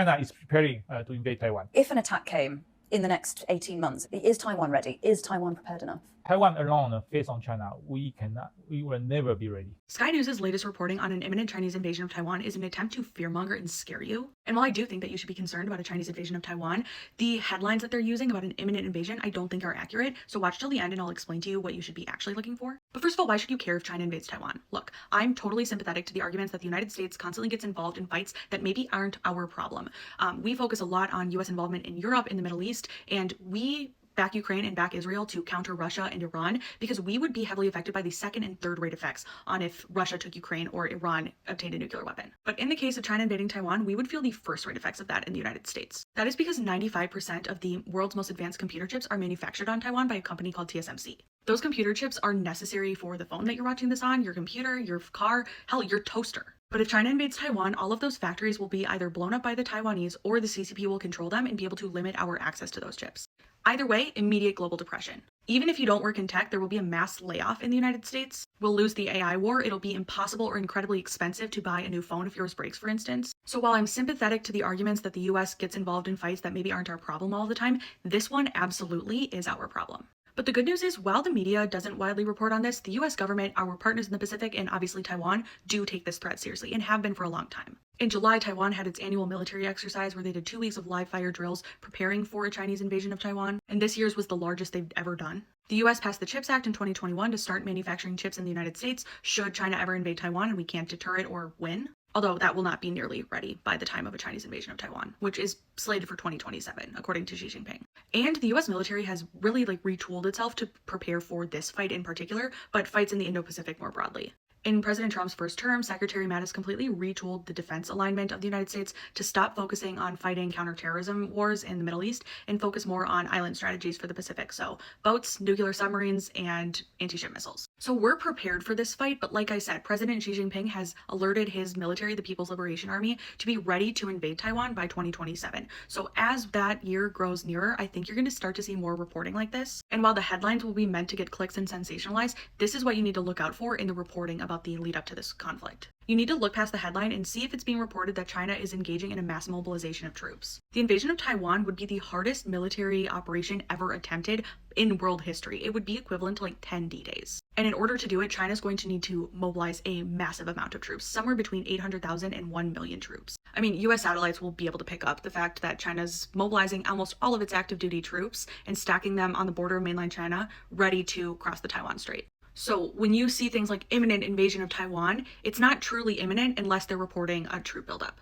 China is preparing to invade Taiwan. If an attack came in the next 18 months, is Taiwan ready? Is Taiwan prepared enough? Taiwan alone face on China, we will never be ready. Sky News' latest reporting on an imminent Chinese invasion of Taiwan is an attempt to fearmonger and scare you. And while I do think that you should be concerned about a Chinese invasion of Taiwan, the headlines that they're using about an imminent invasion I don't think are accurate. So watch till the end and I'll explain to you what you should be actually looking for. But first of all, why should you care if China invades Taiwan? Look, I'm totally sympathetic to the arguments that the United States constantly gets involved in fights that maybe aren't our problem. We focus a lot on US involvement in Europe, in the Middle East, and we back Ukraine and back Israel to counter Russia and Iran because we would be heavily affected by the second and third rate effects on if Russia took Ukraine or Iran obtained a nuclear weapon. But in the case of China invading Taiwan, we would feel the first rate effects of that in the United States. That is because 95% of the world's most advanced computer chips are manufactured on Taiwan by a company called TSMC. Those computer chips are necessary for the phone that you're watching this on, your computer, your car, hell, your toaster. But if China invades Taiwan, all of those factories will be either blown up by the Taiwanese or the CCP will control them and be able to limit our access to those chips. Either way, immediate global depression. Even if you don't work in tech, there will be a mass layoff in the United States. We'll lose the AI war. It'll be impossible or incredibly expensive to buy a new phone if yours breaks, for instance. So while I'm sympathetic to the arguments that the US gets involved in fights that maybe aren't our problem all the time, this one absolutely is our problem. But the good news is, while the media doesn't widely report on this, the US government, our partners in the Pacific, and obviously Taiwan do take this threat seriously and have been for a long time. In July, Taiwan had its annual military exercise where they did 2 weeks of live fire drills preparing for a Chinese invasion of Taiwan, and this year's was the largest they've ever done. The US passed the CHIPS Act in 2021 to start manufacturing chips in the United States should China ever invade Taiwan and we can't deter it or win. Although that will not be nearly ready by the time of a Chinese invasion of Taiwan, which is slated for 2027, according to Xi Jinping. And the US military has really retooled itself to prepare for this fight in particular, but fights in the Indo-Pacific more broadly. In President Trump's first term, Secretary Mattis completely retooled the defense alignment of the United States to stop focusing on fighting counterterrorism wars in the Middle East and focus more on island strategies for the Pacific. So boats, nuclear submarines, and anti-ship missiles. So we're prepared for this fight, but like I said, President Xi Jinping has alerted his military, the People's Liberation Army, to be ready to invade Taiwan by 2027. So as that year grows nearer, I think you're going to start to see more reporting like this. And while the headlines will be meant to get clicks and sensationalize, this is what you need to look out for in the reporting about the lead up to this conflict. You need to look past the headline and see if it's being reported that China is engaging in a mass mobilization of troops. The invasion of Taiwan would be the hardest military operation ever attempted in world history. It would be equivalent to 10 D-days. And in order to do it, China's going to need to mobilize a massive amount of troops, somewhere between 800,000 and 1 million troops. I mean, US satellites will be able to pick up the fact that China's mobilizing almost all of its active duty troops and stacking them on the border of mainland China, ready to cross the Taiwan Strait. So when you see things like imminent invasion of Taiwan, it's not truly imminent unless they're reporting a troop buildup.